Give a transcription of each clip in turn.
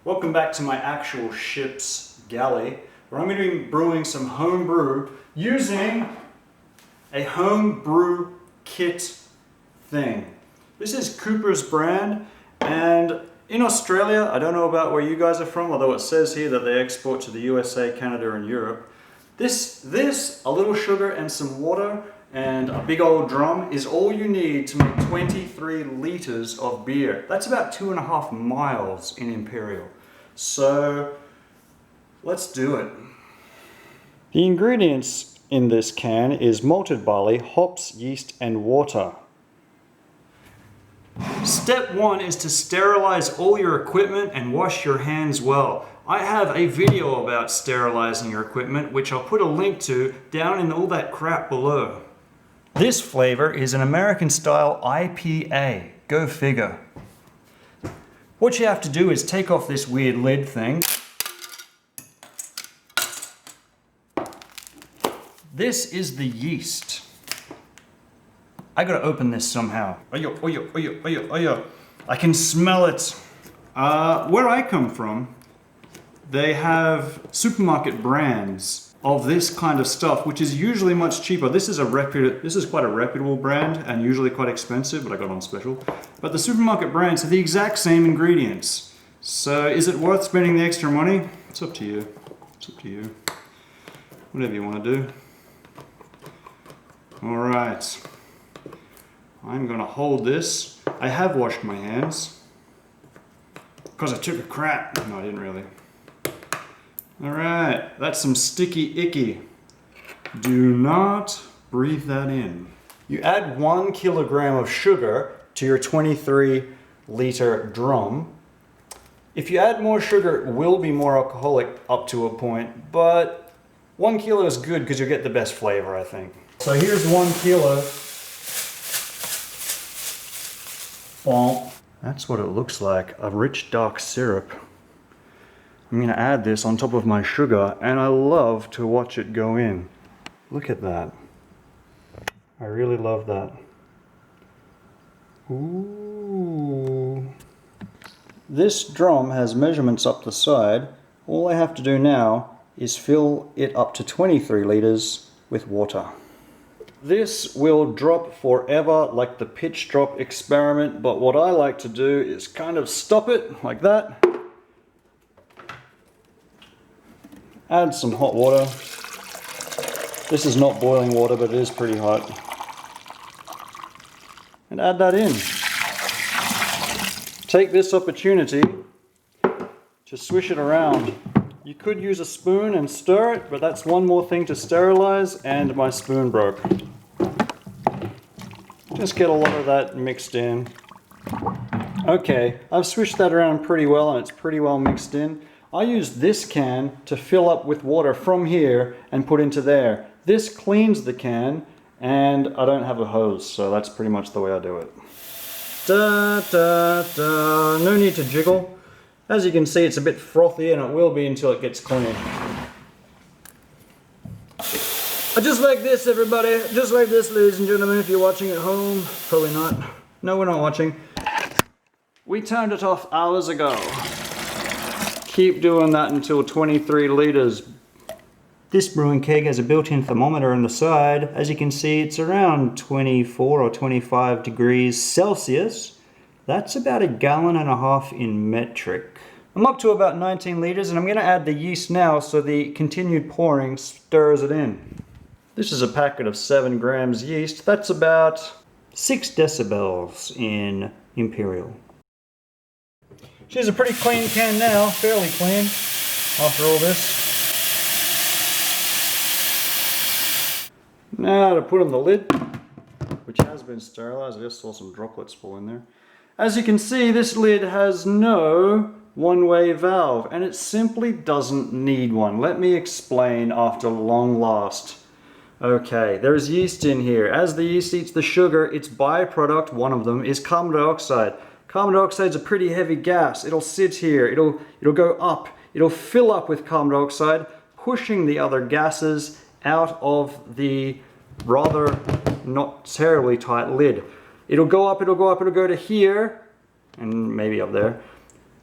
Welcome back to my actual ship's galley, where I'm going to be brewing some home brew using a home brew kit thing. This is Cooper's brand, and in Australia, I don't know about where you guys are from, although it says here that they export to the USA, Canada, and Europe. This, a little sugar and some water and a big old drum is all you need to make 23 liters of beer. That's about 2.5 miles in Imperial. So let's do it. The ingredients in this can is malted barley, hops, yeast, and water. Step 1 is to sterilize all your equipment and wash your hands well. I have a video about sterilizing your equipment, which I'll put a link to down in all that crap below. This flavor is an American style IPA. Go figure. What you have to do is take off this weird lid thing. This is the yeast. I gotta open this somehow. I can smell it. Where I come from, they have supermarket brands of this kind of stuff, which is usually much cheaper. This is quite a reputable brand and usually quite expensive, but I got on special. But the supermarket brands have the exact same ingredients. So is it worth spending the extra money? It's up to you. It's up to you. Whatever you want to do. All right. I'm gonna hold this. I have washed my hands because I took a crap. No, I didn't really. All right, that's some sticky icky. Do not breathe that in. You add 1 kilogram of sugar to your 23 liter drum. If you add more sugar, it will be more alcoholic up to a point, but 1 kilo is good because you'll get the best flavor, I think. So here's 1 kilo. Bon. That's what it looks like, a rich dark syrup. I'm going to add this on top of my sugar, and I love to watch it go in. Look at that. I really love that. Ooh. This drum has measurements up the side. All I have to do now is fill it up to 23 liters with water. This will drop forever like the pitch drop experiment, but what I like to do is kind of stop it like that. Add some hot water. This is not boiling water, but it is pretty hot. And add that in. Take this opportunity to swish it around. You could use a spoon and stir it, but that's one more thing to sterilize, and my spoon broke. Just get a lot of that mixed in. Okay, I've swished that around pretty well, and it's pretty well mixed in. I use this can to fill up with water from here and put into there. This cleans the can, and I don't have a hose, so that's pretty much the way I do it. Da, da, da. No need to jiggle. As you can see, it's a bit frothy, and it will be until it gets clean. Just like this, everybody. Just like this, ladies and gentlemen, if you're watching at home. Probably not. No, we're not watching. We turned it off hours ago. Keep doing that until 23 liters. This brewing keg has a built-in thermometer on the side. As you can see, it's around 24 or 25 degrees Celsius. That's about 1.5 gallons in metric. I'm up to about 19 liters, and I'm going to add the yeast now so the continued pouring stirs it in. This is a packet of 7 grams yeast. That's about 6 decibels in Imperial. She's a pretty clean can now, fairly clean after all this. Now to put on the lid, which has been sterilized. I just saw some droplets fall in there. As you can see, this lid has no one-way valve, and it simply doesn't need one. Let me explain after long last. Okay, there's yeast in here. As the yeast eats the sugar, its byproduct, one of them, is carbon dioxide. Carbon dioxide is a pretty heavy gas. It'll sit here, it'll go up, it'll fill up with carbon dioxide, pushing the other gases out of the rather not terribly tight lid. It'll go up, it'll go up, it'll go to here, and maybe up there.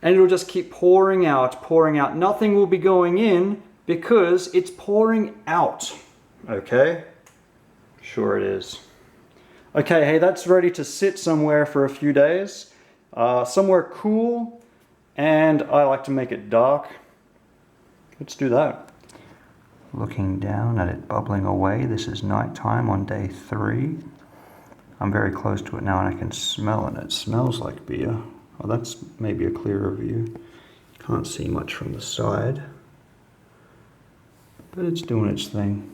and it'll just keep pouring out, pouring out. Nothing will be going in because it's pouring out. Okay? Sure it is. Okay, hey, that's ready to sit somewhere for a few days. Somewhere cool, and I like to make it dark. Let's do that. Looking down at it bubbling away, this is nighttime on day 3. I'm very close to it now and I can smell it. It smells like beer. Oh, that's maybe a clearer view. Can't see much from the side, but it's doing its thing.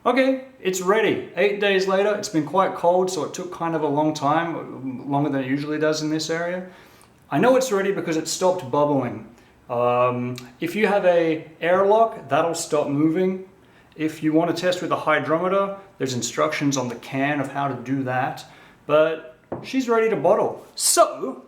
Okay, it's ready. 8 days later. It's been quite cold, so it took kind of a long time, longer than it usually does in this area. I know it's ready because it stopped bubbling. If you have a airlock, that'll stop moving. If you want to test with a hydrometer, there's instructions on the can of how to do that. But she's ready to bottle. So,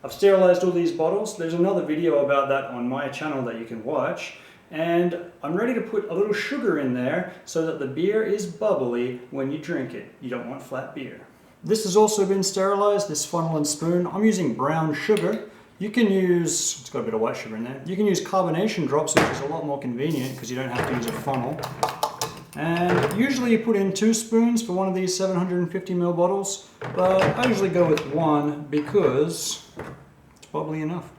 I've sterilized all these bottles. There's another video about that on my channel that you can watch. And I'm ready to put a little sugar in there so that the beer is bubbly when you drink it. You don't want flat beer. This has also been sterilized, this funnel and spoon. I'm using brown sugar. You can use, it's got a bit of white sugar in there. You can use carbonation drops, which is a lot more convenient because you don't have to use a funnel. And usually you put in 2 spoons for one of these 750ml bottles, but I usually go with 1 because it's bubbly enough.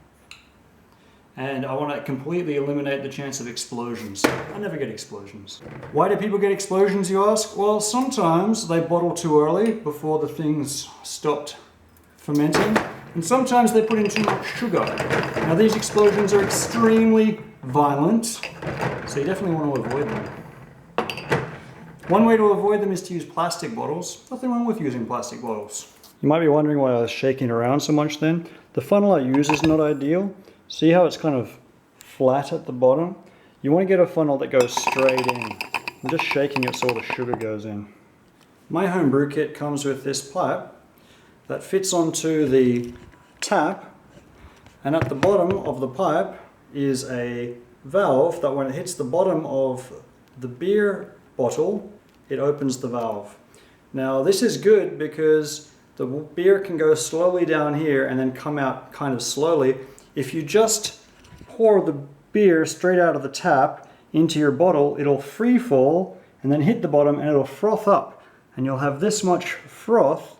And I want to completely eliminate the chance of explosions. I never get explosions. Why do people get explosions, you ask? Well, sometimes they bottle too early before the things stopped fermenting. And sometimes they put in too much sugar. Now these explosions are extremely violent, so you definitely want to avoid them. One way to avoid them is to use plastic bottles. Nothing wrong with using plastic bottles. You might be wondering why I was shaking around so much then. The funnel I use is not ideal. See how it's kind of flat at the bottom? You want to get a funnel that goes straight in. I'm just shaking it so all the sugar goes in. My home brew kit comes with this pipe that fits onto the tap, and at the bottom of the pipe is a valve that when it hits the bottom of the beer bottle, it opens the valve. Now this is good because the beer can go slowly down here and then come out kind of slowly. If you just pour the beer straight out of the tap into your bottle, it'll free fall and then hit the bottom and it'll froth up. And you'll have this much froth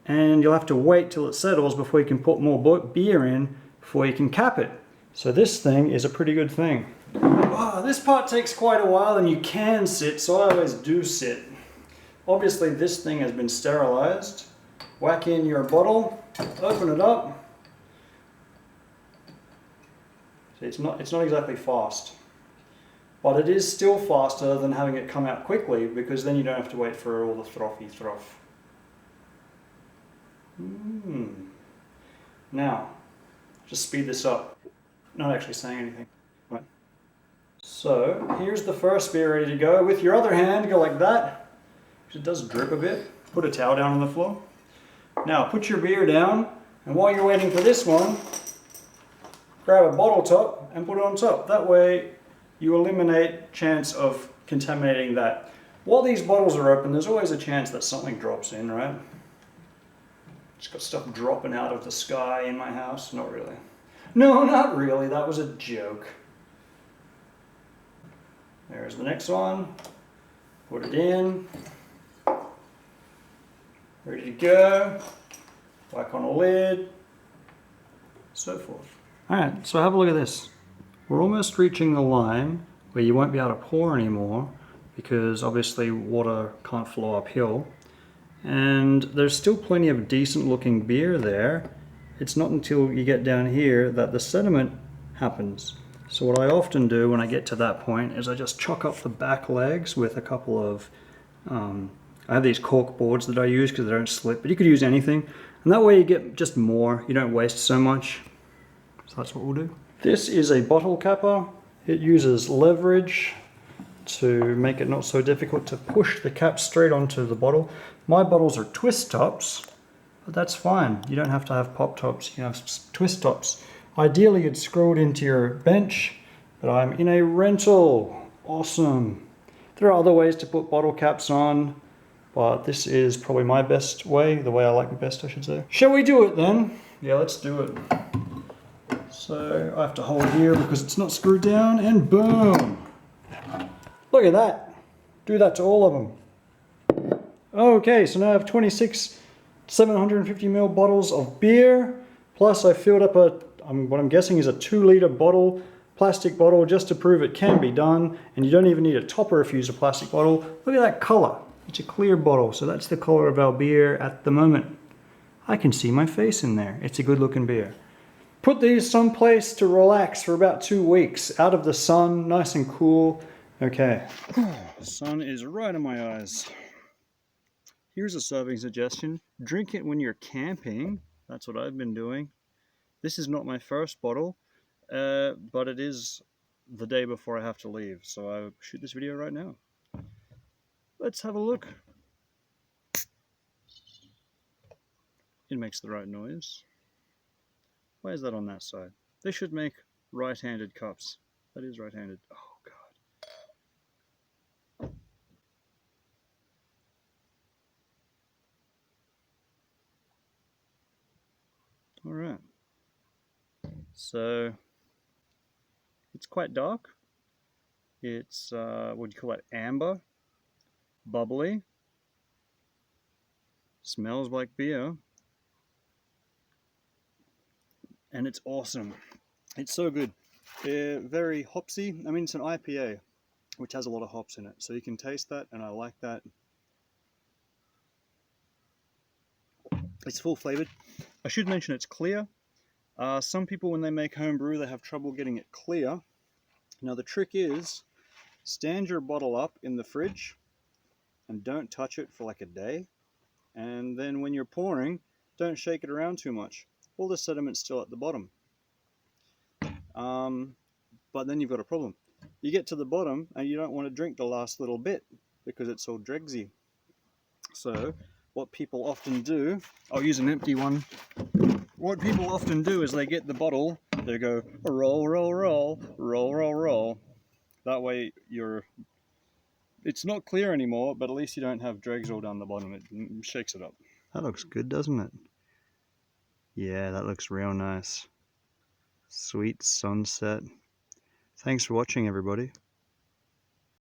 and you'll have to wait till it settles before you can put more beer in before you can cap it. So this thing is a pretty good thing. Oh, this part takes quite a while and you can sit, so I always do sit. Obviously this thing has been sterilized. Whack in your bottle, open it up. It's not exactly fast, but it is still faster than having it come out quickly because then you don't have to wait for all the frothy froth. Now, just speed this up. Not actually saying anything. Right. So here's the first beer ready to go. With your other hand, go like that. It does drip a bit. Put a towel down on the floor. Now put your beer down, and while you're waiting for this one, grab a bottle top and put it on top. That way you eliminate chance of contaminating that. While these bottles are open, there's always a chance that something drops in, right? Just got stuff dropping out of the sky in my house. Not really. No, not really. That was a joke. There's the next one. Put it in. Ready to go. Whack on a lid. So forth. Alright, so have a look at this. We're almost reaching the line where you won't be able to pour anymore because obviously water can't flow uphill. And there's still plenty of decent looking beer there. It's not until you get down here that the sediment happens. So what I often do when I get to that point is I just chock up the back legs with a couple of, I have these cork boards that I use because they don't slip, but you could use anything. And that way you get just more, you don't waste so much. So that's what we'll do. This is a bottle capper. It uses leverage to make it not so difficult to push the cap straight onto the bottle. My bottles are twist tops, but that's fine. You don't have to have pop tops, you can have twist tops. Ideally you'd screw it into your bench, but I'm in a rental. Awesome. There are other ways to put bottle caps on, but this is probably my best way, the way I like it best I should say. Shall we do it then? Yeah, let's do it. So I have to hold here because it's not screwed down, and boom! Look at that! Do that to all of them. Okay, so now I have 26 750ml bottles of beer, plus I filled up what I'm guessing is a 2-litre bottle, plastic bottle, just to prove it can be done, and you don't even need a topper if you use a plastic bottle. Look at that colour. It's a clear bottle, so that's the colour of our beer at the moment. I can see my face in there. It's a good looking beer. Put these someplace to relax for about 2 weeks, out of the sun, nice and cool. Okay. The sun is right in my eyes. Here's a serving suggestion. Drink it when you're camping. That's what I've been doing. This is not my first bottle, but it is the day before I have to leave, so I'll shoot this video right now. Let's have a look. It makes the right noise. Why is that on that side? They should make right-handed cups. That is right-handed. Oh, God. All right. So, it's quite dark. It's, what do you call it, amber, bubbly, smells like beer, and it's awesome. It's so good. Very hopsy. I mean, it's an IPA, which has a lot of hops in it, so you can taste that, and I like that. It's full flavored. I should mention it's clear. Some people, when they make home brew, they have trouble getting it clear. Now the trick is, stand your bottle up in the fridge and don't touch it for like a day. And then when you're pouring, don't shake it around too much. All the sediment's still at the bottom. But then you've got a problem. You get to the bottom and you don't want to drink the last little bit because it's all dregsy. So what people often do, I'll use an empty one. What people often do is they get the bottle, they go roll, roll, roll, roll, roll, roll. That way it's not clear anymore, but at least you don't have dregs all down the bottom. It shakes it up. That looks good, doesn't it? Yeah, that looks real nice. Sweet sunset. Thanks for watching, everybody.